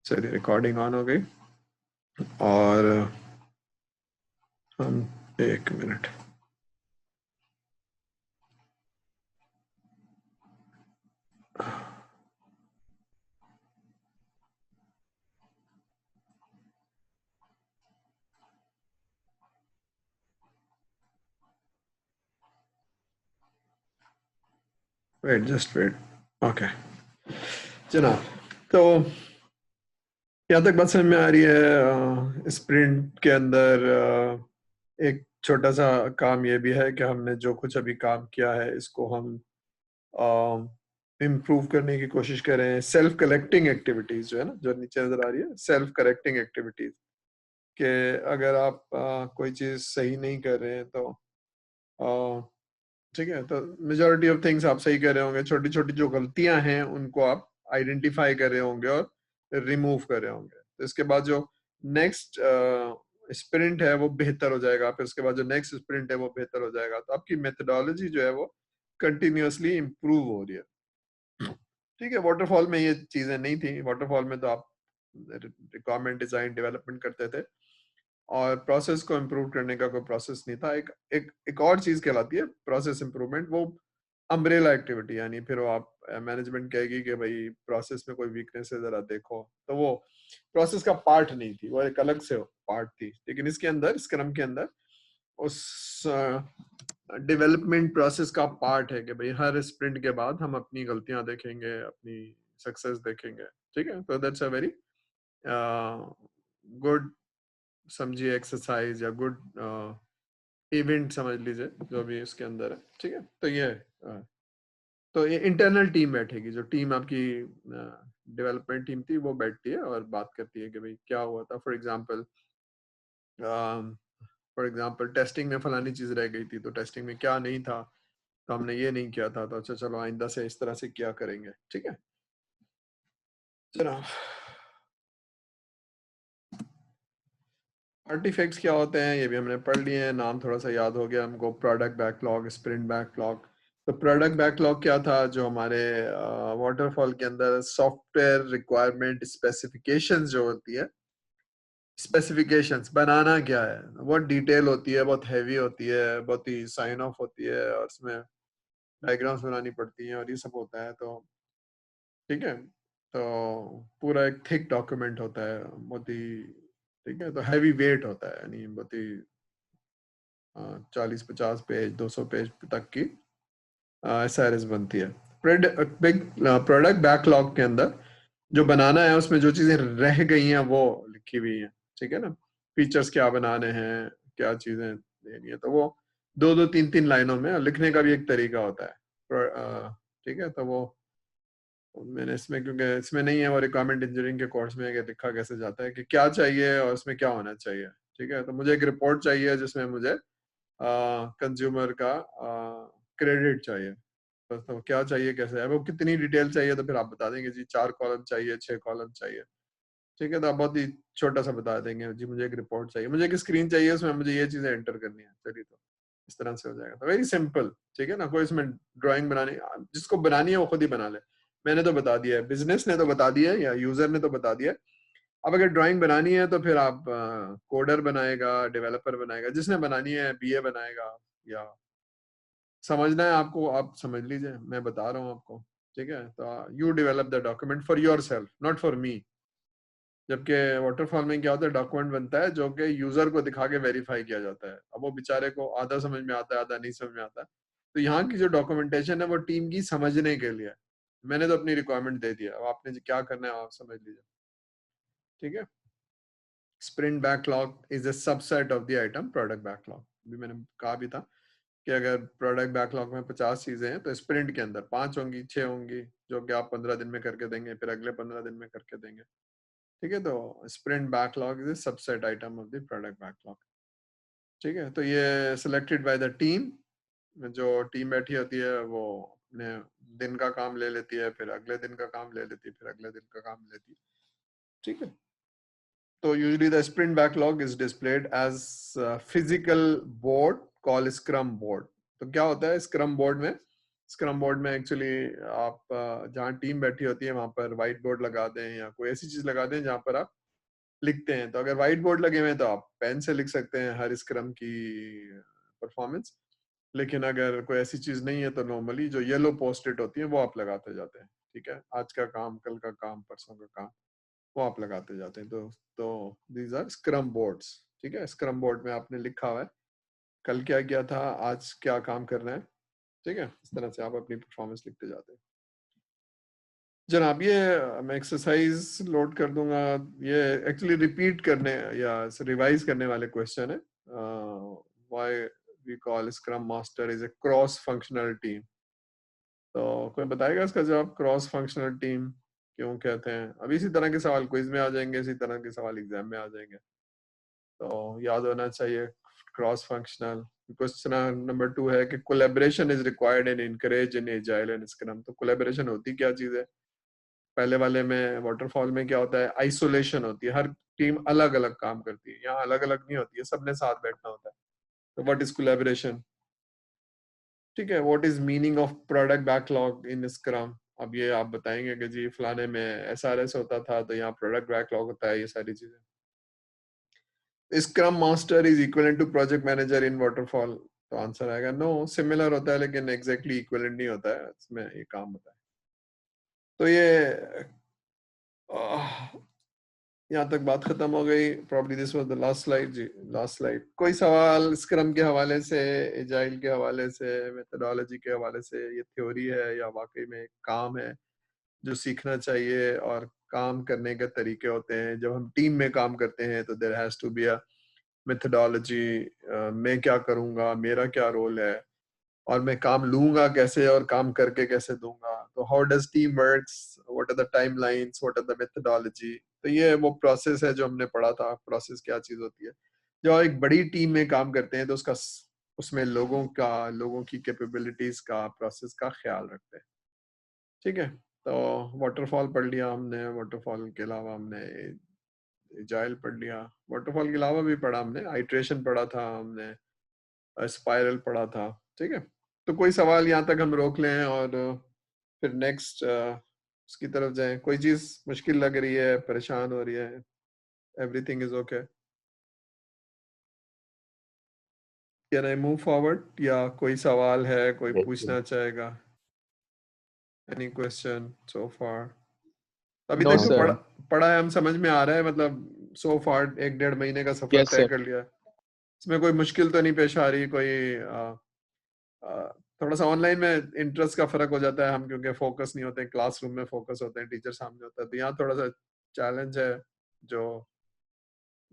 चलिए recording on हो गई और हम 1 minute wait just wait okay जनाब। तो यहाँ तक बात समझ में आ रही है। स्प्रिंट के अंदर एक छोटा सा काम ये भी है कि हमने जो कुछ अभी काम किया है इसको हम इम्प्रूव करने की कोशिश करें। सेल्फ कलेक्टिंग एक्टिविटीज जो है ना, जो नीचे नजर आ रही है, सेल्फ करेक्टिंग एक्टिविटीज कि अगर आप कोई चीज सही नहीं कर रहे हैं तो ठीक है, तो मेजोरिटी ऑफ थिंग्स आप सही कर रहे होंगे। छोटी छोटी जो गलतियां हैं उनको आप आइडेंटिफाई कर रहे होंगे और रिमूव कर रहे होंगे। तो इसके बाद जो नेक्स्ट स्प्रिंट है वो बेहतर हो जाएगा, फिर उसके बाद जो नेक्स्ट स्प्रिंट है वो बेहतर हो जाएगा। तो आपकी मेथोडोलॉजी जो है वो कंटिन्यूअसली इम्प्रूव हो रही है। ठीक है, वाटरफॉल में ये चीजें नहीं थी। वाटरफॉल में तो आप रिक्वायरमेंट डिजाइन डेवलपमेंट करते थे और प्रोसेस को इम्प्रूव करने का कोई प्रोसेस नहीं था। एक और चीज कहलाती है प्रोसेस इम्प्रूवमेंट, वो अम्ब्रेला एक्टिविटी। यानी फिर वो आप मैनेजमेंट कहेगी कि भाई प्रोसेस में कोई वीकनेस है जरा देखो, तो वो प्रोसेस का पार्ट नहीं थी, वो एक अलग से पार्ट थी। लेकिन इसके अंदर, स्क्रम के अंदर, उस डेवलपमेंट प्रोसेस का पार्ट है कि भाई हर स्प्रिंट के बाद हम अपनी गलतियां देखेंगे, अपनी सक्सेस देखेंगे। ठीक है, तो दैट्स अ वेरी गुड, समझिए, एक्सरसाइज या गुड इवेंट समझ लीजिए जो भी इसके अंदर है। ठीक है, तो ये तो ये इंटरनल टीम बैठेगी, जो टीम आपकी डेवलपमेंट टीम थी वो बैठती है और बात करती है कि भाई क्या हुआ था। फॉर एग्जांपल टेस्टिंग में फलानी चीज रह गई थी, तो टेस्टिंग में क्या नहीं था, तो हमने ये नहीं किया था, तो अच्छा चलो आइंदा से इस तरह से क्या करेंगे। ठीक है, चलो आर्टिफैक्ट्स क्या होते हैं ये भी हमने पढ़ लिए हैं, नाम थोड़ा सा याद हो गया हमको। Product backlog, sprint backlog. तो प्रोडक्ट बैकलॉग क्या था? जो हमारे वाटरफॉल के अंदर सॉफ्टवेयर रिक्वायरमेंट स्पेसिफिकेशंस जो होती है, स्पेसिफिकेशंस बनाना क्या है, बहुत डिटेल होती है, बहुत हैवी होती है, बहुत ही साइन ऑफ होती है, और उसमें डायग्राम्स बनानी पड़ती हैं और ये सब होता है। तो ठीक है, तो पूरा एक थिक डॉक्यूमेंट होता है, बहुत ही, ठीक है, तो हैवी वेट होता है, यानी बहुत ही 40-50 पेज, 200 पेज तक की एसआरएस बनती है। प्रोडक्ट बैकलॉग के अंदर जो बनाना है उसमें जो चीजें रह गई हैं वो लिखी हुई हैं। ठीक है ना, फीचर्स क्या बनाने हैं, क्या चीजें देनी है, तो वो 2-2 3-3 लाइनों में लिखने का भी एक तरीका होता है। ठीक है, तो वो मैंने इसमें, क्योंकि इसमें नहीं है, वो रिक्वायरमेंट इंजीनियरिंग के कोर्स में है कि लिखा कैसे जाता है कि क्या चाहिए और उसमें क्या होना चाहिए। ठीक है, तो मुझे एक रिपोर्ट चाहिए जिसमें मुझे कंज्यूमर का क्रेडिट चाहिए, तो क्या चाहिए, कैसे है वो, कितनी डिटेल चाहिए, तो फिर आप बता देंगे जी 4 कॉलम चाहिए, 6 कॉलम चाहिए। ठीक है, तो आप बहुत ही छोटा सा बता देंगे जी मुझे एक रिपोर्ट चाहिए, मुझे एक स्क्रीन चाहिए, उसमें मुझे ये चीजें एंटर करनी है। चलिए, तो इस तरह से हो जाएगा, तो वेरी सिंपल। ठीक है ना, कोई इसमें ड्राइंग बनानी, जिसको बनानी है वो खुद ही बना ले। मैंने तो बता दिया है, बिजनेस ने तो बता दिया है, या यूजर ने तो बता दिया है। अब अगर ड्राइंग बनानी है तो फिर आप कोडर बनाएगा, डेवलपर बनाएगा, जिसने बनानी है बीए बनाएगा, या समझना है आपको आप समझ लीजिए, मैं बता रहा हूँ आपको। ठीक है, तो you develop the document for your self, not for me. जबकि वाटरफॉल में क्या होता है, डॉक्यूमेंट बनता है जो कि यूजर को दिखा के वेरीफाई किया जाता है। अब वो बेचारे को आधा समझ में आता है, आधा नहीं समझ में आता है। तो यहाँ की जो डॉक्यूमेंटेशन है वो टीम की समझने के लिए। मैंने तो अपनी रिक्वायरमेंट दे दिया, अब आपने क्या करना है आप समझ लीजिए। ठीक है, sprint backlog is a subset of the item product backlog. अभी मैंने कहा भी था कि अगर प्रोडक्ट बैकलॉग में 50 चीजें हैं तो स्प्रिंट के अंदर 5 होंगी, 6 होंगी, जो कि आप 15 दिन में करके देंगे, फिर अगले 15 दिन में करके देंगे। ठीक है, तो sprint backlog is subset item of the product backlog. ठीक है, तो ये सिलेक्टेड बाय द टीम, जो टीम बैठी होती है वो अपने दिन का काम ले लेती है, फिर अगले दिन का काम ले लेती है, फिर अगले दिन का काम लेती है। ठीक है, तो usually the sprint backlog is displayed as a physical board called scrum board। तो क्या होता है स्क्रम बोर्ड में? स्क्रम बोर्ड में एक्चुअली आप जहाँ टीम बैठी होती है वहां पर व्हाइट बोर्ड लगा दें या कोई ऐसी चीज लगा दें जहाँ पर आप लिखते हैं। तो अगर व्हाइट बोर्ड लगे हुए हैं तो आप पेन से लिख सकते हैं हर स्क्रम की परफॉर्मेंस। लेकिन अगर कोई ऐसी चीज नहीं है तो नॉर्मली जो येलो पोस्ट इट होती है वो आप लगाते जाते हैं। ठीक है, आज का काम, कल का काम, परसों का काम, वो आप लगाते जाते हैं। तो दीज आर स्क्रम बोर्ड्स। ठीक है, स्क्रम बोर्ड में आपने लिखा हुआ है कल क्या किया था, आज क्या काम करना है। ठीक है, इस तरह से आप अपनी परफॉर्मेंस लिखते जाते हैं। जनाब, ये मैं एक्सरसाइज लोड कर दूंगा। ये एक्चुअली रिपीट करने या रिवाइज करने वाले क्वेश्चन है। Why we call scrum master is a cross functional team. तो कोई बताएगा इसका जवाब, क्रॉस फंक्शनल टीम क्यों कहते हैं? अभी इसी तरह के सवाल क्विज में आ जाएंगे, इसी तरह के सवाल एग्जाम में आ जाएंगे, तो याद होना चाहिए क्रॉस फंक्शनल। क्वेश्चन नंबर 2 है कि collaboration is required in encourage in agile and scrum. तो कोलैबोरेशन होती क्या चीज है? पहले वाले में वाटरफॉल में क्या होता है, आइसोलेशन होती है, हर टीम अलग अलग काम करती है। यहाँ अलग अलग नहीं होती है, सबने साथ बैठना होता है। तो व्हाट इज कोलैबोरेशन? ठीक है, what is meaning of product backlog in scrum? अब ये आप बताएंगे कि जी फलाने में एसआरएस होता था तो यहाँ प्रोडक्ट बैकलॉग होता है, ये सारी चीजें। Scrum master is equivalent to project manager in waterfall. तो आंसर आएगा नो, सिमिलर होता है लेकिन एग्जैक्टली इक्विवेलेंट नहीं होता है, इसमें ये काम होता है। तो ये यहाँ तक बात खत्म हो गई। Probably this was the last slide. जी लास्ट स्लाइड। कोई सवाल स्क्रम के हवाले से, एजाइल के हवाले से, मेथोडोलॉजी के हवाले से? ये थ्योरी है या वाकई में काम है जो सीखना चाहिए? और काम करने के तरीके होते हैं, जब हम टीम में काम करते हैं तो there has to be a methodology. मैं क्या करूंगा, मेरा क्या रोल है, और मैं काम लूंगा कैसे और काम करके कैसे दूंगा। तो how does team works, what are the timelines, what are the methodology. तो ये वो प्रोसेस है जो हमने पढ़ा था। प्रोसेस क्या चीज होती है? जब एक बड़ी टीम में काम करते हैं तो उसका उसमें लोगों की कैपेबिलिटीज का, प्रोसेस का ख्याल रखते हैं। ठीक है, तो वाटरफॉल पढ़ लिया हमने। वाटरफॉल के अलावा हमने एजाइल पढ़ लिया। वाटरफॉल के अलावा भी पढ़ा हमने, आइट्रेशन पढ़ा था हमने, स्पाइरल पढ़ा था। ठीक है, तो कोई सवाल यहाँ तक हम रोक लें और फिर नेक्स्ट उसकी तरफ जाएं। कोई चीज मुश्किल लग रही है, परेशान हो रही है? Everything is okay? Can I move forward या कोई सवाल है, कोई पूछना चाहेगा? एनी क्वेश्चन सो फार? अभी नो तक जो सर। पढ़ा है हम समझ में आ रहा है? मतलब सो फार 1-1.5 महीने का सफर यस तय सर। कर लिया, इसमें कोई मुश्किल तो नहीं पेश आ रही? कोई थोड़ा सा ऑनलाइन में इंटरेस्ट का फर्क हो जाता है, हम क्योंकि फोकस नहीं होते हैं, क्लासरूम में फोकस होते हैं, टीचर सामने होता है। तो यहाँ थोड़ा सा चैलेंज है जो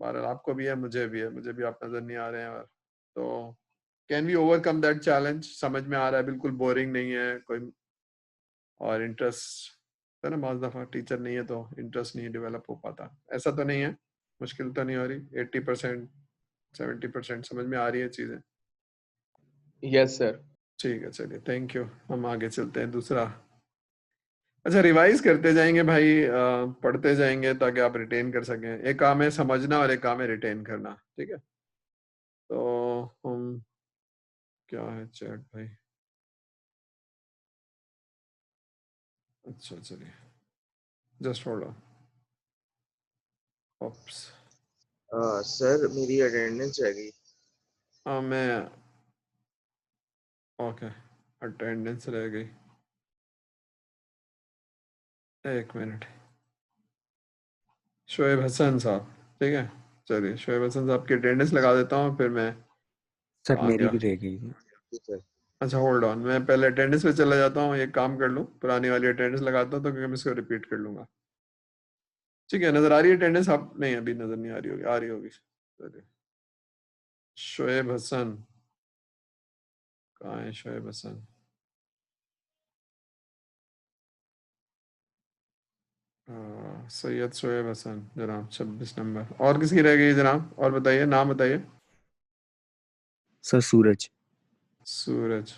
बहरहाल आपको भी है, मुझे भी है, मुझे भी आप नजर नहीं आ रहे हैं। और तो can we overcome that challenge? समझ में आ रहा है, बिल्कुल बोरिंग नहीं है कोई, और इंटरेस्ट है ना? बाज़ दफा टीचर नहीं है तो इंटरेस्ट नहीं डेवलप हो पाता, ऐसा तो नहीं है? मुश्किल तो नहीं हो रही? 80%, 70% समझ में आ रही है चीजें? Yes sir. ठीक है, चलिए, थैंक यू। हम आगे चलते हैं। दूसरा, अच्छा, रिवाइज करते जाएंगे भाई, पढ़ते जाएंगे ताकि आप रिटेन कर सकें। एक काम है समझना और एक काम है रिटेन करना। ठीक है, तो हम, क्या है चैट भाई? अच्छा चलिए, just hold on. Ops, sir मेरी अटेंडेंस रह गई। मैं, ओके, अटेंडेंस रह गई, एक मिनट। शोएब हसन साहब, ठीक है, चलिए शोएब हसन साहब की अटेंडेंस लगा देता हूँ, फिर मैं सर आ मेरी गया। भी रह गई थी। ठीक है। अच्छा होल्ड ऑन, मैं पहले अटेंडेंस पे चला जाता हूँ, एक काम कर लूँ, पुरानी वाली अटेंडेंस लगाता हूँ तो क्योंकि मैं इसको रिपीट कर लूंगा। ठीक है, नजर आ रही है अटेंडेंस? आप नहीं, अभी नजर नहीं आ रही होगी, आ रही होगी। चलिए, शोएब हसन, कहाँ है शोएब हसन? सैयद शोएब हसन जनाब, 26 नंबर। और किसकी रह गई जनाब? और बताइए, नाम बताइए। सर सूरज। सूरज,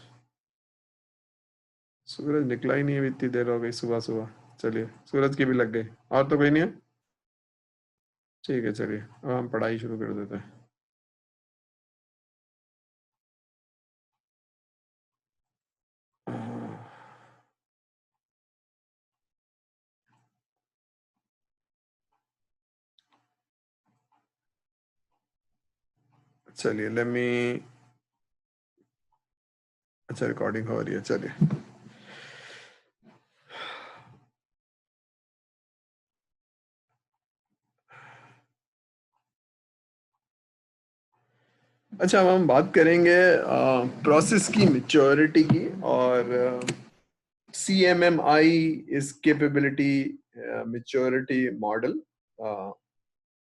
सूरज निकला ही नहीं है, इतनी देर हो गई सुबह सुबह। चलिए, सूरज की भी लग गई। और तो कोई नहीं है? ठीक है, चलिए अब हम पढ़ाई शुरू कर देते हैं। चलिए लेट मी, अच्छा रिकॉर्डिंग हो रही है, चलिए। अच्छा, अब हम बात करेंगे प्रोसेस की मैच्योरिटी की, और CMMI is capability maturity model.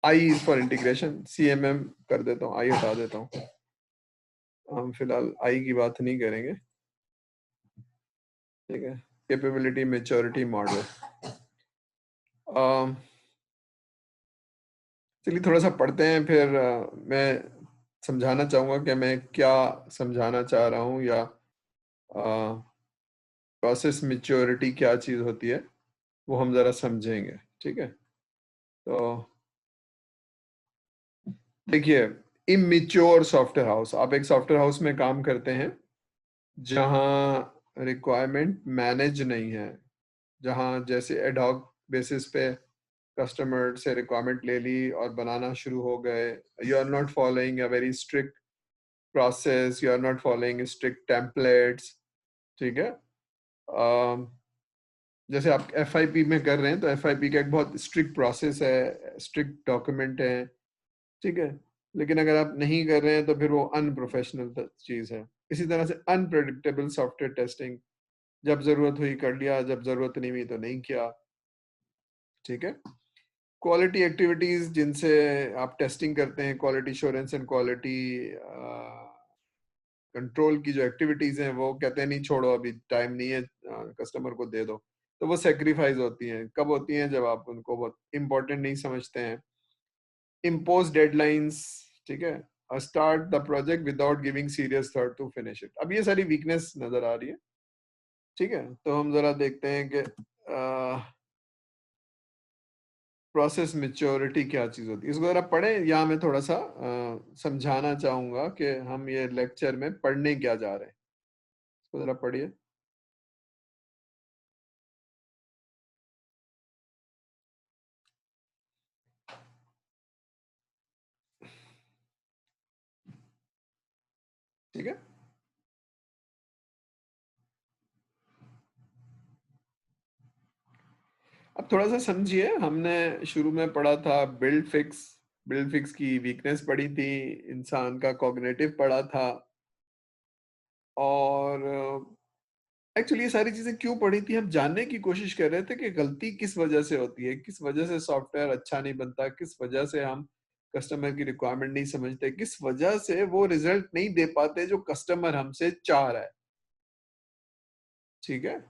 I is for integration, CMM कर देता हूँ, I हटा देता हूँ। हम फिलहाल I की बात नहीं करेंगे, ठीक है। Capability maturity model. चलिए थोड़ा सा पढ़ते हैं, फिर मैं समझाना चाहूँगा कि मैं क्या समझाना चाह रहा हूँ, या प्रोसेस मैच्योरिटी क्या चीज़ होती है वो हम ज़रा समझेंगे, ठीक है। तो देखिए, इमेच्योर सॉफ्टवेयर हाउस, आप एक सॉफ्टवेयर हाउस में काम करते हैं जहाँ रिक्वायरमेंट मैनेज नहीं है, जहाँ जैसे एडहॉक बेसिस पे कस्टमर से रिक्वायरमेंट ले ली और बनाना शुरू हो गए। You are not following a very strict process, you are not following strict templates, ठीक है। जैसे आप FIP में कर रहे हैं तो FIP का एक बहुत स्ट्रिक्ट प्रोसेस है, स्ट्रिक्ट डॉक्यूमेंट है, ठीक है। लेकिन अगर आप नहीं कर रहे हैं तो फिर वो अनप्रोफेशनल चीज है। इसी तरह से अनप्रेडिक्टेबल सॉफ्टवेयर टेस्टिंग, जब जरूरत हुई कर लिया, जब जरूरत नहीं हुई तो नहीं किया, ठीक है। क्वालिटी एक्टिविटीज जिनसे आप टेस्टिंग करते हैं, quality assurance and quality control की जो एक्टिविटीज हैं, वो कहते हैं नहीं छोड़ो, अभी टाइम नहीं है, कस्टमर को दे दो। तो वो सेक्रीफाइस होती हैं। कब होती हैं? जब आप उनको बहुत इंपॉर्टेंट नहीं समझते हैं। इम्पोज डेडलाइंस, ठीक है। Start the project without giving serious thought to finish it. अब ये सारी वीकनेस नजर आ रही है, ठीक है। तो हम जरा देखते हैं कि प्रोसेस मैच्योरिटी क्या चीज होती है, इसको जरा पढ़ें। यहाँ मैं थोड़ा सा समझाना चाहूंगा कि हम ये लेक्चर में पढ़ने क्या जा रहे हैं। इसको जरा पढ़िए। ठीक है। अब थोड़ा सा समझिए, हमने शुरू में पढ़ा था बिल्ड फिक्स, बिल्ड फिक्स की वीकनेस पढ़ी थी, इंसान का कॉग्निटिव पढ़ा था, और एक्चुअली ये सारी चीजें क्यों पढ़ी थी, हम जानने की कोशिश कर रहे थे कि गलती किस वजह से होती है, किस वजह से सॉफ्टवेयर अच्छा नहीं बनता, किस वजह से हम कस्टमर की रिक्वायरमेंट नहीं समझते, किस वजह से वो रिजल्ट नहीं दे पाते जो कस्टमर हमसे चाह रहा है, ठीक है।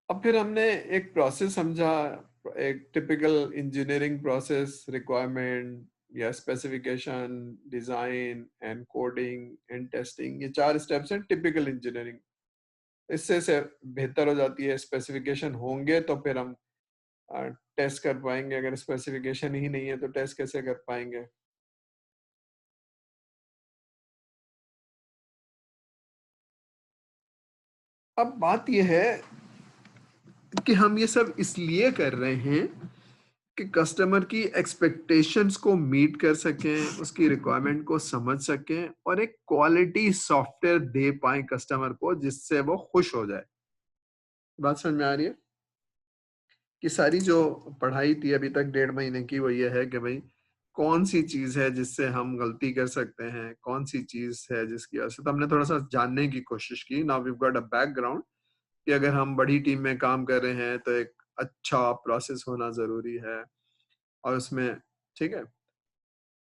अब फिर हमने एक प्रोसेस समझा, एक टिपिकल इंजीनियरिंग प्रोसेस, रिक्वायरमेंट या specification, design and coding and testing, ये 4 स्टेप्स हैं टिपिकल इंजीनियरिंग। इससे से बेहतर हो जाती है। स्पेसिफिकेशन होंगे तो फिर हम टेस्ट कर पाएंगे, अगर स्पेसिफिकेशन ही नहीं है तो टेस्ट कैसे कर पाएंगे। अब बात यह है कि हम ये सब इसलिए कर रहे हैं कि कस्टमर की एक्सपेक्टेशंस को मीट कर सकें, उसकी रिक्वायरमेंट को समझ सकें, और एक क्वालिटी सॉफ्टवेयर दे पाए कस्टमर को जिससे वो खुश हो जाए। बात समझ में आ रही है? कि सारी जो पढ़ाई थी अभी तक 1.5 महीने की, वो ये है कि भाई कौन सी चीज है जिससे हम गलती कर सकते हैं, कौन सी चीज है जिसकी वजह से। तो हमने थोड़ा सा जानने की कोशिश की। Now we got a background कि अगर हम बड़ी टीम में काम कर रहे हैं तो एक अच्छा प्रोसेस होना जरूरी है, और उसमें, ठीक है।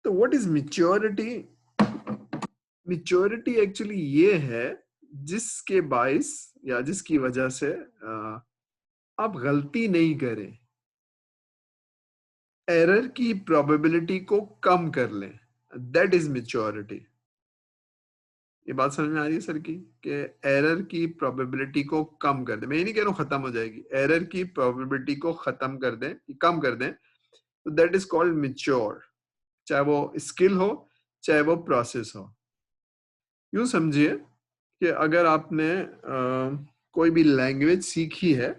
तो what is maturity? Maturity actually ये है जिसके बाइस या जिसकी वजह से आप गलती नहीं करें, एरर की प्रोबेबिलिटी को कम कर लें, दैट इज मैच्योरिटी। ये बात समझ में आ रही है सर की? कि एरर की प्रोबेबिलिटी को कम कर दें। मैं ये नहीं कह रहा हूं खत्म हो जाएगी, एरर की प्रोबेबिलिटी को खत्म कर दें, कम कर दें, तो दैट इज कॉल्ड मैच्योर। चाहे वो स्किल हो, चाहे वो प्रोसेस हो। यूं समझिए कि अगर आपने कोई भी लैंग्वेज सीखी है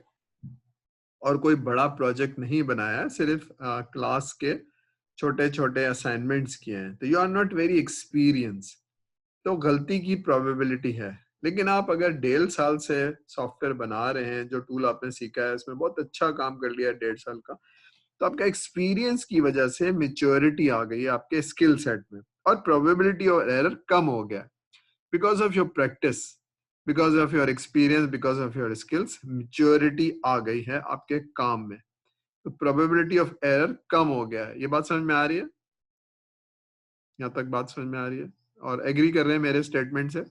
और कोई बड़ा प्रोजेक्ट नहीं बनाया, सिर्फ क्लास के छोटे छोटे असाइनमेंट्स किए हैं, तो you are not very experience, तो गलती की प्रोबेबिलिटी है। लेकिन आप अगर 1.5 साल से सॉफ्टवेयर बना रहे हैं, जो टूल आपने सीखा है उसमें बहुत अच्छा काम कर लिया है 1.5 साल का, तो आपका एक्सपीरियंस की वजह से मेच्योरिटी आ गई है आपके स्किल सेट में, और प्रोबेबिलिटी ऑफ एरर कम हो गया because of your practice, because of your experience, because of your skills, maturity आ गई है आपके काम में, तो प्रोबेबिलिटी ऑफ एरर कम हो गया है। ये बात समझ में आ रही है? यहाँ तक बात समझ में आ रही है और एग्री कर रहे हैं मेरे स्टेटमेंट से?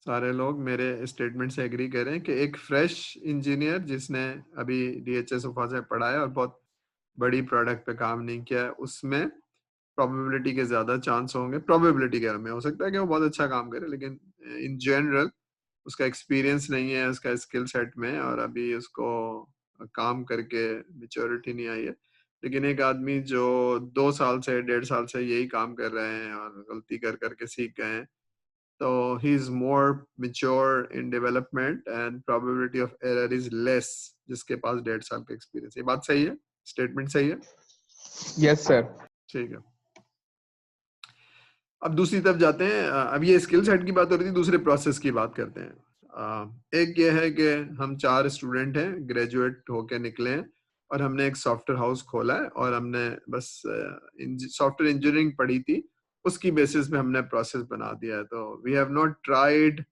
सारे लोग मेरे स्टेटमेंट से एग्री करें कि एक फ्रेश इंजीनियर जिसने अभी डीएचएस सोफा से पढ़ा है और बहुत बड़ी प्रोडक्ट पे काम नहीं किया है, उसमें प्रोबेबिलिटी के ज्यादा चांस होंगे। प्रोबेबिलिटी के में हो सकता है कि वो बहुत अच्छा काम करे, लेकिन इन जनरल उसका एक्सपीरियंस नहीं है उसका स्किल सेट में, और अभी उसको काम करके मेच्योरिटी नहीं आई है। लेकिन एक आदमी जो 2 साल से 1.5 साल से यही काम कर रहे हैं और गलती कर करके सीख गए हैं, तो he is more mature in development and probability of error is less, जिसके पास 1.5 साल का एक्सपीरियंस। ये बात सही है? स्टेटमेंट सही है? Yes, sir. ठीक है। अब दूसरी तरफ जाते हैं। अब ये स्किल सेट की बात हो रही थी, दूसरे प्रोसेस की बात करते हैं। एक ये है कि हम 4 स्टूडेंट हैं, ग्रेजुएट होके निकले हैं और हमने एक सॉफ्टवेयर हाउस खोला है, और हमने बस सॉफ्टवेयर इंजीनियरिंग पढ़ी थी, उसकी बेसिस पे हमने प्रोसेस बना दिया है। तो we have not tried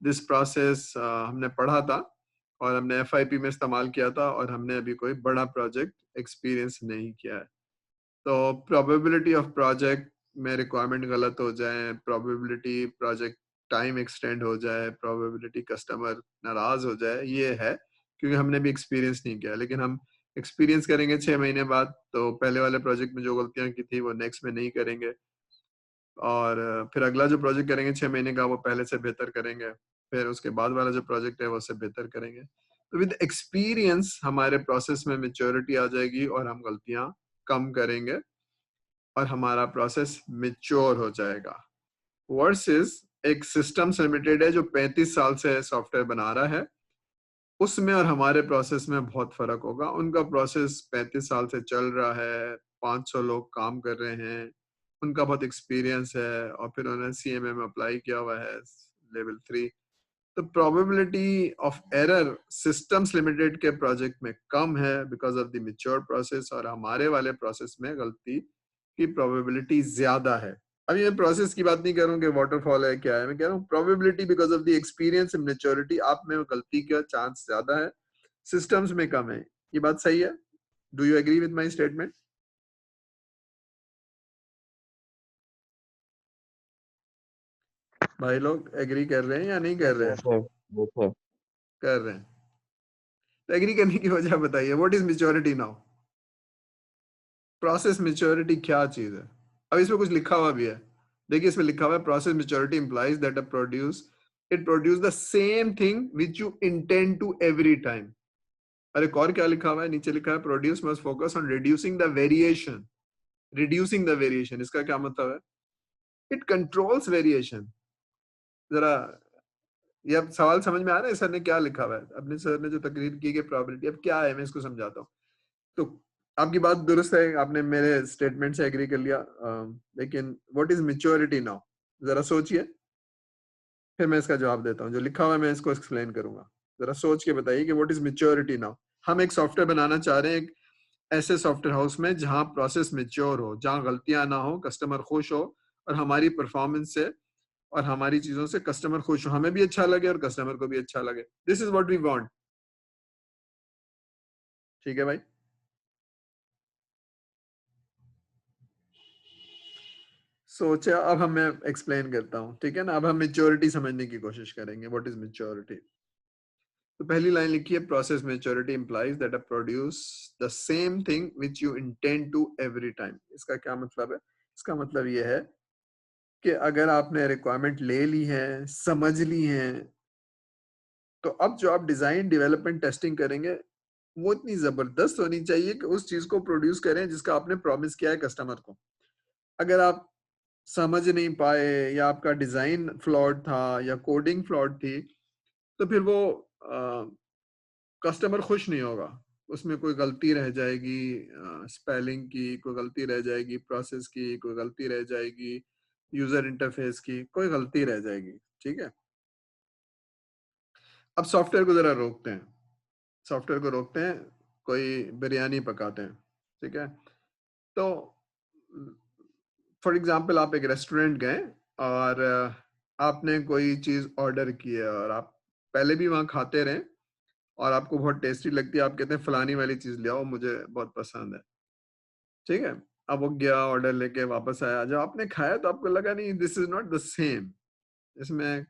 this process, हमने पढ़ा था और हमने FIP में इस्तेमाल किया था, और हमने अभी कोई बड़ा प्रोजेक्ट एक्सपीरियंस नहीं किया है। तो प्रोबेबिलिटी ऑफ प्रोजेक्ट में रिक्वायरमेंट गलत हो जाए, प्रोबेबिलिटी प्रोजेक्ट टाइम एक्सटेंड हो जाए, प्रोबेबिलिटी कस्टमर नाराज हो जाए, ये है क्योंकि हमने भी एक्सपीरियंस नहीं किया। लेकिन हम एक्सपीरियंस करेंगे 6 महीने बाद, तो पहले वाले प्रोजेक्ट में जो गलतियां की थी वो नेक्स्ट में नहीं करेंगे, और फिर अगला जो प्रोजेक्ट करेंगे 6 महीने का वो पहले से बेहतर करेंगे, फिर उसके बाद वाला जो प्रोजेक्ट है वो उससे बेहतर करेंगे। तो विद एक्सपीरियंस हमारे प्रोसेस में मेच्योरिटी आ जाएगी और हम गलतियां कम करेंगे और हमारा प्रोसेस मेच्योर हो जाएगा। वर्सेस एक सिस्टम्स लिमिटेड है जो 35 साल से सॉफ्टवेयर बना रहा है, उसमें और हमारे प्रोसेस में बहुत फर्क होगा। उनका प्रोसेस 35 साल से चल रहा है, 500 लोग काम कर रहे हैं, उनका बहुत एक्सपीरियंस है, और फिर उन्होंने CMA में अप्लाई किया हुआ है लेवल 3। तो probability of error systems limited के प्रोजेक्ट में कम है because of the mature process, और हमारे वाले प्रोसेस में गलती की प्रोबेबिलिटी ज्यादा है। अभी मैं प्रोसेस की बात नहीं कर रहा हूँ कि वाटरफॉल है क्या है, मैं कह रहा हूँ probability because of the experience and maturity, आप में गलती का चांस ज्यादा है, सिस्टम्स में कम है। ये बात सही है? Do you agree with my statement? भाई लोग एग्री कर रहे हैं या नहीं कर रहे हैं? वो सर कर रहे हैं। तो एग्री करने की वजह बताइए। What is maturity now? Process maturity क्या चीज है? अब इसमें कुछ लिखा हुआ भी है, देखिए इसमें लिखा हुआ है process maturity implies that it produce the same thing which you intend to every time. अरे और क्या लिखा हुआ है? नीचे लिखा है produce must focus on reducing the variation. Reducing the variation इसका क्या मतलब है? It controls variation. जरा ये अब सवाल समझ में आ रहा है सर ने क्या लिखा हुआ है? अपने सर ने जो तकरीर की कि प्रोबेबिलिटी अब क्या है, मैं इसको समझाता हूँ। तो आपकी बात दुरुस्त है, आपने मेरे स्टेटमेंट से एग्री कर लिया, लेकिन व्हाट इज मैच्योरिटी नाउ? जरा सोचिए, फिर मैं इसका जवाब देता हूँ। जो लिखा हुआ है मैं इसको एक्सप्लेन करूंगा, जरा सोच के बताइए कि व्हाट इज मैच्योरिटी नाउ। हम एक सॉफ्टवेयर बनाना चाह रहे हैं, एक ऐसे सॉफ्टवेयर हाउस में जहां प्रोसेस मैच्योर हो, जहां गलतियां ना हो, कस्टमर खुश हो, और हमारी परफॉर्मेंस से और हमारी चीजों से कस्टमर खुश हो, हमें भी अच्छा लगे और कस्टमर को भी अच्छा लगे। This is what we want. ठीक है भाई? सोचा, अब हम मैं एक्सप्लेन करता हूँ, ठीक है ना? अब हम मेच्योरिटी समझने की कोशिश करेंगे। What is maturity? तो पहली लाइन लिखी है process maturity implies that produce the same thing which you intend to every time. इसका क्या मतलब है? इसका मतलब ये है कि अगर आपने रिक्वायरमेंट ले ली है, समझ ली है, तो अब जो आप डिजाइन डेवलपमेंट टेस्टिंग करेंगे वो इतनी जबरदस्त होनी चाहिए कि उस चीज को प्रोड्यूस करें जिसका आपने प्रॉमिस किया है कस्टमर को। अगर आप समझ नहीं पाए, या आपका डिजाइन फ्लॉड था, या कोडिंग फ्लॉड थी, तो फिर वो कस्टमर खुश नहीं होगा। उसमें कोई गलती रह जाएगी, स्पेलिंग की कोई गलती रह जाएगी, प्रोसेस की कोई गलती रह जाएगी, यूजर इंटरफेस की कोई गलती रह जाएगी, ठीक है। अब सॉफ्टवेयर को जरा रोकते हैं, सॉफ्टवेयर को रोकते हैं, कोई बिरयानी पकाते हैं, ठीक है। तो फॉर एग्जाम्पल आप एक रेस्टोरेंट गए और आपने कोई चीज ऑर्डर की है और आप पहले भी वहां खाते रहे और आपको बहुत टेस्टी लगती है, आप कहते हैं फलानी वाली चीज ले आओ मुझे बहुत पसंद है, ठीक है। अब वो गया ऑर्डर लेके वापस आया, जब आपने खाया तो आपको लगा नहीं this is not the same, इसमें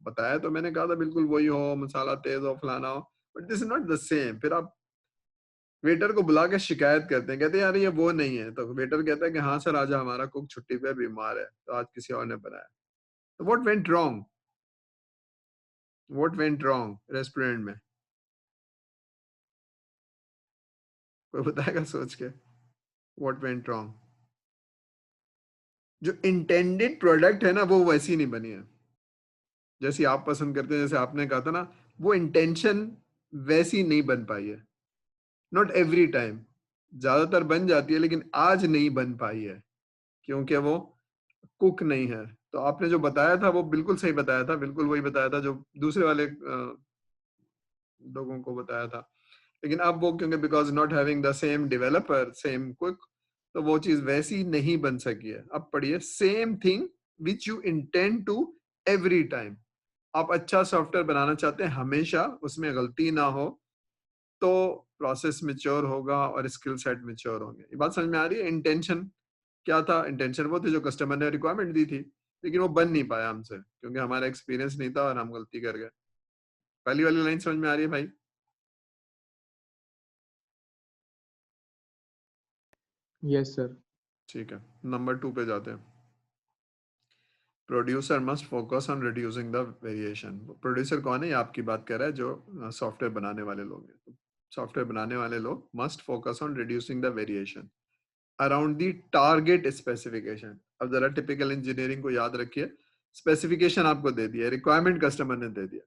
बताया तो मैंने कहा था बिल्कुल वही हो, मसाला तेज हो फलाना हो, but this is not the same. फिर आप वेटर को बुला के शिकायत करते हैं, कहते हैं यार ये वो नहीं है, तो वेटर कहता है कि हाँ सर आज हमारा कुक छुट्टी पे बीमार है तो आज किसी और ने बनाया। तो what went wrong, what went wrong restaurant में, कोई बताएगा सोच के व्हाट वेंट रॉन्ग? जो इंटेंडेड प्रोडक्ट है ना वो वैसी नहीं बनी है जैसी आप पसंद करते हैं, जैसे आपने कहा था ना, वो इंटेंशन वैसी नहीं बन पाई है। नॉट एवरी टाइम, ज्यादातर बन जाती है लेकिन आज नहीं बन पाई है क्योंकि वो कुक नहीं है। तो आपने जो बताया था वो बिल्कुल सही बताया था, बिल्कुल वही बताया था जो दूसरे वाले लोगों को बताया था, लेकिन अब वो क्योंकि because not having the same developer same cook, तो वो चीज वैसी नहीं बन सकी है। अब पढ़िए, same thing which you intend to every time. आप अच्छा सॉफ्टवेयर बनाना चाहते हैं हमेशा, उसमें गलती ना हो, तो प्रोसेस मैच्योर होगा और स्किल सेट मैच्योर होंगे। ये बात समझ में आ रही है? इंटेंशन क्या था? इंटेंशन वो थी जो कस्टमर ने रिक्वायरमेंट दी थी, लेकिन वो बन नहीं पाया हमसे क्योंकि हमारा एक्सपीरियंस नहीं था और हम गलती कर गए। पहली वाली लाइन समझ में आ रही है भाई? Yes, sir. ठीक है, नंबर 2 पे जाते हैं। Producer must focus on reducing the variation. Producer कौन है? ये आपकी बात कर रहा है, जो सॉफ्टवेयर बनाने वाले लोग हैं। सॉफ्टवेयर बनाने वाले लोग must focus on reducing the variation around the target specification. अब जरा टिपिकल इंजीनियरिंग को याद रखिए, स्पेसिफिकेशन आपको दे दिया, रिक्वायरमेंट कस्टमर ने दे दिया,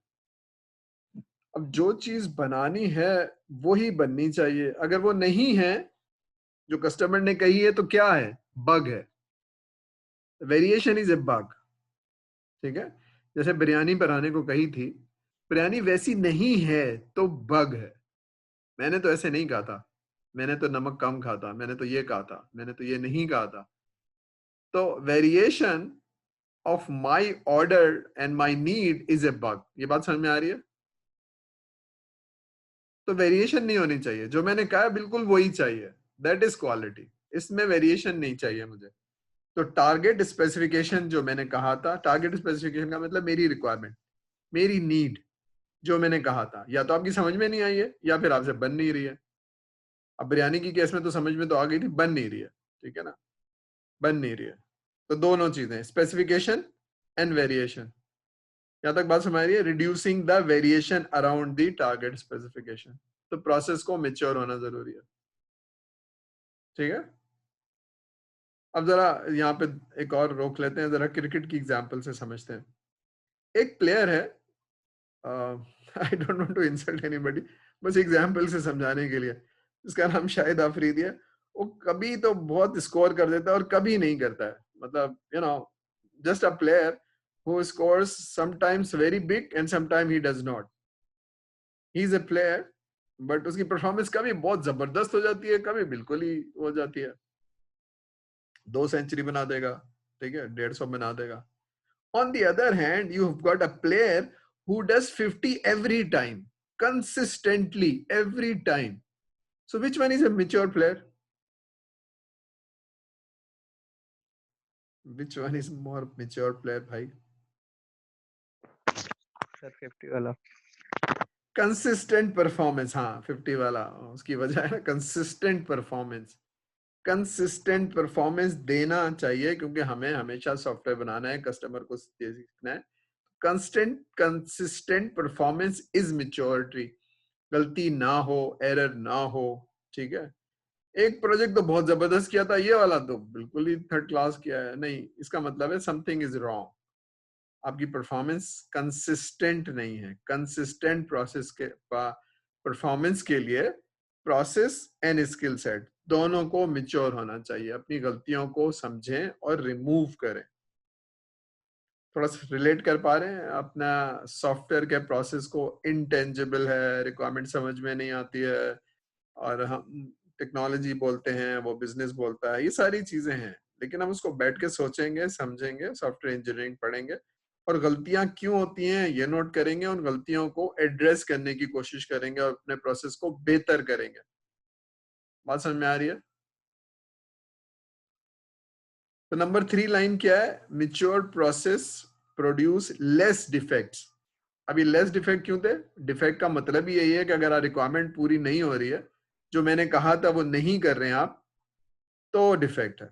अब जो चीज बनानी है वो ही बननी चाहिए। अगर वो नहीं है जो कस्टमर ने कही है तो क्या है? बग है। वेरिएशन इज ए बग, ठीक है। जैसे बिरयानी बनाने को कही थी, बिरयानी वैसी नहीं है तो बग है। मैंने तो ऐसे नहीं कहा था, मैंने तो नमक कम कहा था, मैंने तो ये कहा था, मैंने तो ये नहीं कहा था। तो variation of my order and my need is a bug. ये बात समझ में आ रही है? तो वेरिएशन नहीं होनी चाहिए, जो मैंने कहा है बिल्कुल वही चाहिए, दैट इज क्वालिटी। इसमें वेरिएशन नहीं चाहिए मुझे। तो टारगेट स्पेसिफिकेशन जो मैंने कहा था, टारगेट स्पेसिफिकेशन का मतलब मेरी रिक्वायरमेंट, मेरी नीड, जो मैंने कहा था, या तो आपकी समझ में नहीं आई है या फिर आपसे बन नहीं रही है। अब बिरयानी की केस में तो समझ में तो आ गई थी, बन नहीं रही है, ठीक है ना, बन नहीं रही है। तो दोनों चीजें, स्पेसिफिकेशन एंड वेरिएशन। यहाँ तक बात समझ रही है? Reducing the variation around the target specification. तो प्रोसेस को मेच्योर होना जरूरी है, ठीक है। अब जरा यहाँ पे एक और रोक लेते हैं, जरा क्रिकेट की एग्जांपल से समझते हैं। एक प्लेयर है, I don't want to insult anybody, बस एग्जांपल से समझाने के लिए, इसका नाम शाहिद अफरीदी है। वो कभी तो बहुत स्कोर कर देता है और कभी नहीं करता है, मतलब you know, just a player who scores sometimes very big and sometimes he does not. He is a player, but उसकी परफॉर्मेंस कभी बहुत जबरदस्त हो जाती है, कभी बिल्कुल ही हो जाती है। 2 सेंचुरी बना देगा, ठीक है, 150 बना देगा। On the other hand, you've got a player who does 50 every time, consistently every time. So which one is a mature player? Which one is more mature player, भाई? सर 50 वाला। कंसिस्टेंट परफॉर्मेंस, हाँ 50 वाला, उसकी वजह है ना consistent performance. Consistent performance देना चाहिए क्योंकि हमें हमेशा सॉफ्टवेयर बनाना है, कस्टमर को सीखना है। Consistent performance is maturity. गलती ना हो, एरर ना हो, ठीक है। एक प्रोजेक्ट तो बहुत जबरदस्त किया था, ये वाला तो बिल्कुल ही थर्ड क्लास किया है, नहीं, इसका मतलब है समथिंग इज रॉन्ग। आपकी परफॉर्मेंस कंसिस्टेंट नहीं है। कंसिस्टेंट प्रोसेस के परफॉर्मेंस के लिए प्रोसेस एंड स्किल सेट दोनों को मिच्योर होना चाहिए, अपनी गलतियों को समझें और रिमूव करें। थोड़ा सा रिलेट कर पा रहे हैं? अपना सॉफ्टवेयर के प्रोसेस को इंटेंजिबल है, रिक्वायरमेंट समझ में नहीं आती है, और हम टेक्नोलॉजी बोलते हैं, वो बिजनेस बोलता है, ये सारी चीजें हैं, लेकिन हम उसको बैठ के सोचेंगे, समझेंगे, सॉफ्टवेयर इंजीनियरिंग पढ़ेंगे और गलतियां क्यों होती हैं ये नोट करेंगे, उन गलतियों को एड्रेस करने की कोशिश करेंगे और अपने प्रोसेस को बेहतर करेंगे। बात समझ में आ रही है? तो नंबर 3 लाइन क्या है? Mature process produce less defects. अभी लेस डिफेक्ट क्यों थे? डिफेक्ट का मतलब ही यही है कि अगर रिक्वायरमेंट पूरी नहीं हो रही है, जो मैंने कहा था वो नहीं कर रहे हैं आप, तो डिफेक्ट है।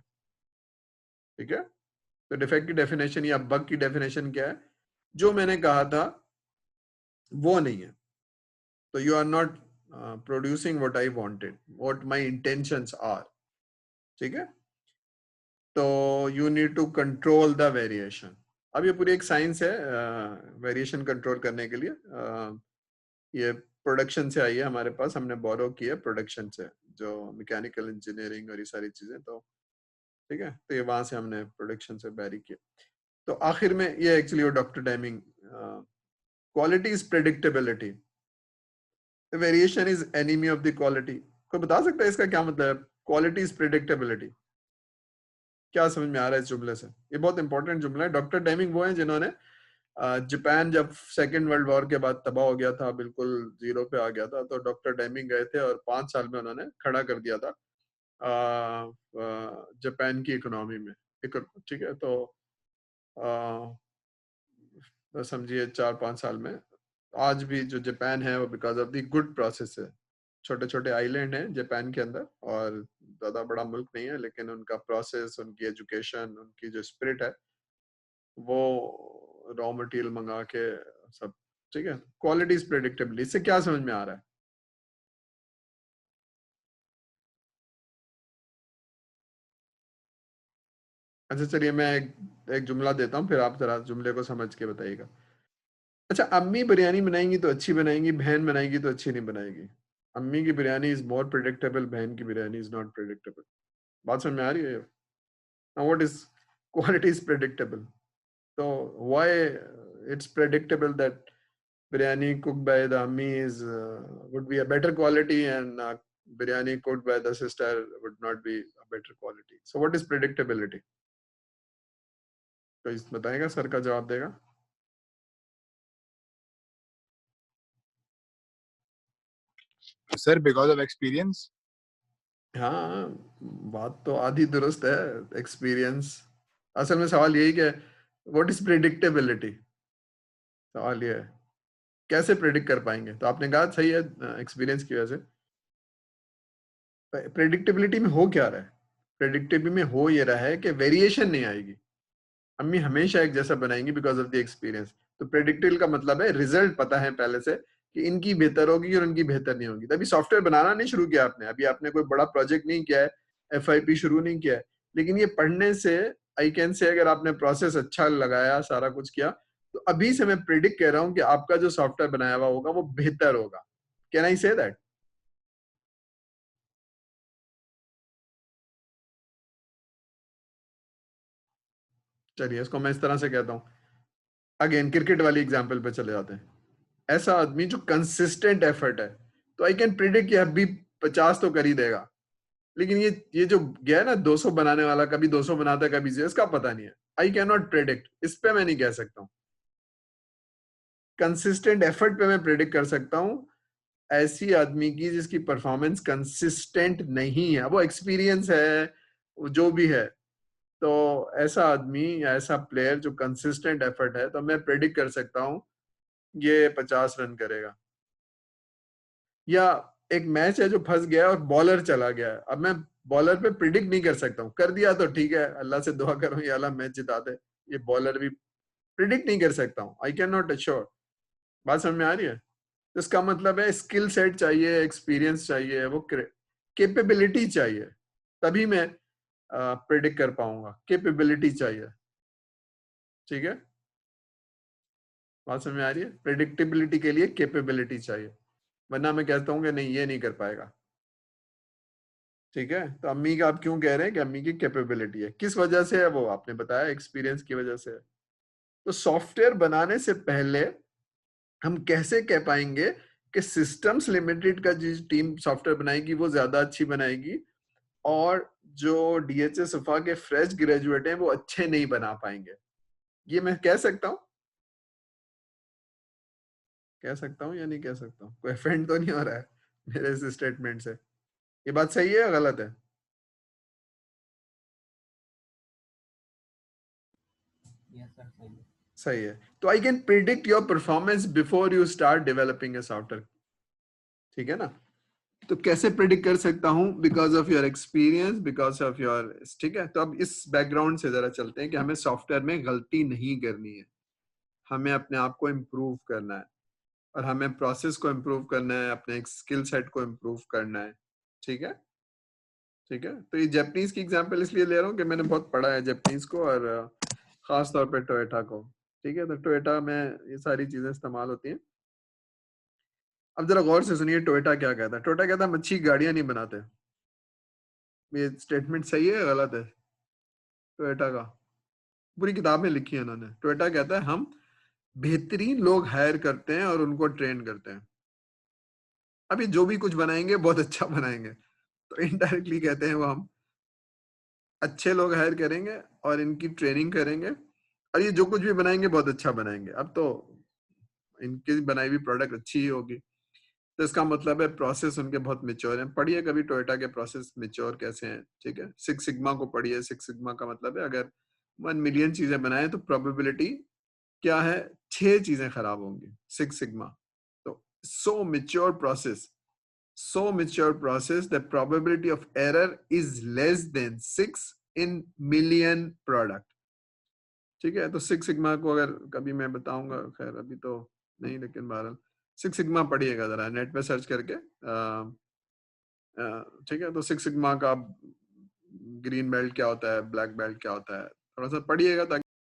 ठीक है? तो डिफेक्ट की डेफिनेशन या बग की डेफिनेशन क्या है? जो मैंने कहा था वो नहीं है, तो you are not producing what I wanted, what my intentions are. ठीक है? तो you need to control the variation. अब ये पूरी एक साइंस है वेरिएशन कंट्रोल करने के लिए। ये प्रोडक्शन से आई है हमारे पास, हमने बोरो की है प्रोडक्शन से, जो मैकेनिकल इंजीनियरिंग और ये सारी चीजें। तो ठीक है, तो ये वहां से हमने प्रोडक्शन से बैरी किया। तो आखिर में ये एक्चुअली वो doctor Deming, quality is predictability, variation is enemy of the quality. कोई बता सकता है इसका क्या मतलब है? क्वालिटी इज प्रेडिक्टेबिलिटी, क्या समझ में आ रहा है इस जुमले से? ये बहुत इंपॉर्टेंट जुमला है। डॉक्टर डायमिंग वो है जिन्होंने जापान जब सेकेंड वर्ल्ड वॉर के बाद तबाह हो गया था, बिल्कुल जीरो पे आ गया था, तो डॉक्टर डायमिंग गए थे और 5 साल में उन्होंने खड़ा कर दिया था जापान की इकोनॉमी में। ठीक है, तो समझिए 4-5 साल में आज भी जो जापान है वो because of the good process है। छोटे छोटे आइलैंड हैं जापान के अंदर और ज्यादा बड़ा मुल्क नहीं है, लेकिन उनका प्रोसेस, उनकी एजुकेशन, उनकी जो स्पिरिट है, वो रॉ मटेरियल मंगा के सब। ठीक है, क्वालिटी इज प्रेडिक्टेबल। इससे क्या समझ में आ रहा है? अच्छा चलिए मैं एक जुमला देता हूँ, फिर आप जरा जुमले को समझ के बताइएगा। अच्छा, अम्मी बिरयानी बनाएंगी तो अच्छी बनाएंगी, बहन बनाएगी तो अच्छी नहीं बनाएगी। अम्मी की बिरयानी इज मोर प्रेडिक्टेबल, बहन की बिरयानी इज नॉट प्रेडिक्टेबल। बात समझ में आ रही है? Now what is quality is predictable? So why it's predictable that biryani cooked by the ammi is would be a better quality, and biryani cooked by the sister would not be a better quality? So what is predictability? तो इस बताएगा, sir का जवाब देगा। Sir, because of experience. हाँ, बात तो आधी दुरुस्त है, एक्सपीरियंस। असल में सवाल यही कि व्हाट इज प्रेडिक्टेबिलिटी, सवाल ये है कैसे प्रेडिक्ट कर पाएंगे। तो आपने कहा सही है, एक्सपीरियंस की वजह से। प्रेडिक्टेबिलिटी में हो क्या रहा है? प्रेडिक्टेबिलिटी में हो ये रहा है कि वेरिएशन नहीं आएगी, अम्मी हमेशा एक जैसा बनाएंगी बिकॉज ऑफ द एक्सपीरियंस। तो प्रेडिक्टेबल का मतलब है रिजल्ट पता है पहले से कि इनकी बेहतर होगी और उनकी बेहतर नहीं होगी। तो अभी सॉफ्टवेयर बनाना नहीं शुरू किया आपने, अभी आपने कोई बड़ा प्रोजेक्ट नहीं किया है, FIP शुरू नहीं किया है, लेकिन ये पढ़ने से आई कैन से अगर आपने प्रोसेस अच्छा लगाया, सारा कुछ किया, तो अभी से मैं प्रिडिक्ट कह रहा हूँ कि आपका जो सॉफ्टवेयर बनाया हुआ होगा वो बेहतर होगा। Can I say that? चलिए इसको मैं इस तरह से कहता हूँ। अगेन क्रिकेट वाली एग्जाम्पल पे चले जाते हैं। ऐसा आदमी जो कंसिस्टेंट एफर्ट है, तो आई कैन प्रिडिक्ट कि अभी 50 तो कर ही देगा, लेकिन ये जो गया ना 200 बनाने वाला, कभी 200 बनाता है कभी 0, इसका पता नहीं है। आई कैन नॉट प्रिडिक्ट, इस पे मैं नहीं कह सकता हूँ। कंसिस्टेंट एफर्ट पे मैं प्रिडिक्ट कर सकता हूँ ऐसी आदमी की जिसकी परफॉर्मेंस कंसिस्टेंट नहीं है, वो एक्सपीरियंस है, जो भी है। तो ऐसा आदमी या ऐसा प्लेयर जो कंसिस्टेंट एफर्ट है, तो मैं प्रेडिक्ट कर सकता हूँ ये 50 रन करेगा। या एक मैच है जो फंस गया और बॉलर चला गया है, अब मैं बॉलर पे प्रिडिक्ट नहीं कर सकता हूँ, कर दिया तो ठीक है, अल्लाह से दुआ करूँ ये अल्लाह मैच जिता दे, ये बॉलर भी प्रिडिक्ट नहीं कर सकता हूँ। I can not assure. बात समझ में आ रही है? तो इसका मतलब है स्किल सेट चाहिए, एक्सपीरियंस चाहिए, वो कैपेबिलिटी चाहिए, तभी मैं प्रिडिक्ट कर पाऊंगा। कैपेबिलिटी चाहिए। ठीक है, बात समझ में आ रही है? प्रेडिक्टेबिलिटी के लिए कैपेबिलिटी चाहिए, वरना मैं कहता हूँ कि नहीं ये नहीं कर पाएगा। ठीक है, तो अम्मी का आप क्यों कह रहे हैं कि अम्मी की कैपेबिलिटी है, किस वजह से है वो आपने बताया, एक्सपीरियंस की वजह से है। तो सॉफ्टवेयर बनाने से पहले हम कैसे कह पाएंगे कि सिस्टम्स लिमिटेड का जो टीम सॉफ्टवेयर बनाएगी वो ज्यादा अच्छी बनाएगी और जो डीएचएस सफा के फ्रेश ग्रेजुएट हैं वो अच्छे नहीं बना पाएंगे, ये मैं कह सकता हूँ? कह सकता हूँ या नहीं कह सकता हूँ? कोई ऑफेंड तो नहीं हो रहा है मेरे इस स्टेटमेंट से? ये बात सही है या गलत है? सही है। तो I can predict your performance before you start developing a software, ठीक है ना? तो कैसे प्रिडिक्ट कर सकता हूं? Because of your experience, because of your, ठीक है। तो अब इस बैकग्राउंड से जरा चलते हैं कि हमें सॉफ्टवेयर में गलती नहीं करनी है, हमें अपने आप को इम्प्रूव करना है और हमें प्रोसेस को इम्प्रूव करना है, अपने स्किल सेट को इम्प्रूव करना है, ठीक है। ठीक है, तो ये जापानीज की एग्जांपल इसलिए ले रहा हूँ कि मैंने बहुत पढ़ा है जापानीज को और खास तौर पे टोयोटा को, ठीक है। तो टोयोटा में ये सारी चीजें इस्तेमाल होती हैं। अब जरा गौर से सुनिए टोयोटा क्या कहता है। टोयोटा कहता है हम अच्छी गाड़ियां नहीं बनाते। ये स्टेटमेंट सही है या गलत है? टोयोटा का पूरी किताब में लिखी है उन्होंने। टोयोटा कहता है हम बेहतरीन लोग हायर करते हैं और उनको ट्रेन करते हैं। अभी जो भी कुछ बनाएंगे बहुत अच्छा बनाएंगे, तो इनडायरेक्टली कहते हैं वो हम अच्छे लोग हायर करेंगे और इनकी ट्रेनिंग करेंगे और ये जो कुछ भी बनाएंगे बहुत अच्छा बनाएंगे। अब तो इनकी बनाई हुई प्रोडक्ट अच्छी ही होगी, तो इसका मतलब है प्रोसेस उनके बहुत मेच्योर हैं। पढ़िए कभी टोयोटा के प्रोसेस मेच्योर कैसे हैं, ठीक है। सिक्स सिग्मा को पढ़िए। सिक्स सिग्मा का मतलब है अगर 1 मिलियन चीजें बनाए तो प्रोबेबिलिटी क्या है, 6 चीजें खराब होंगी। सिक्स सिग्मा तो so mature process, so mature process the probability of error is less than 6 in million product, ठीक है। तो सिक्स सिग्मा को अगर कभी मैं बताऊंगा, खैर अभी तो नहीं, लेकिन बहरहाल सिक्स सिग्मा पढ़िएगा जरा नेट पे सर्च करके, ठीक है। तो सिक्स सिग्मा का ग्रीन बेल्ट क्या होता है, ब्लैक बेल्ट क्या होता है, थोड़ा सा पढ़िएगा ताकि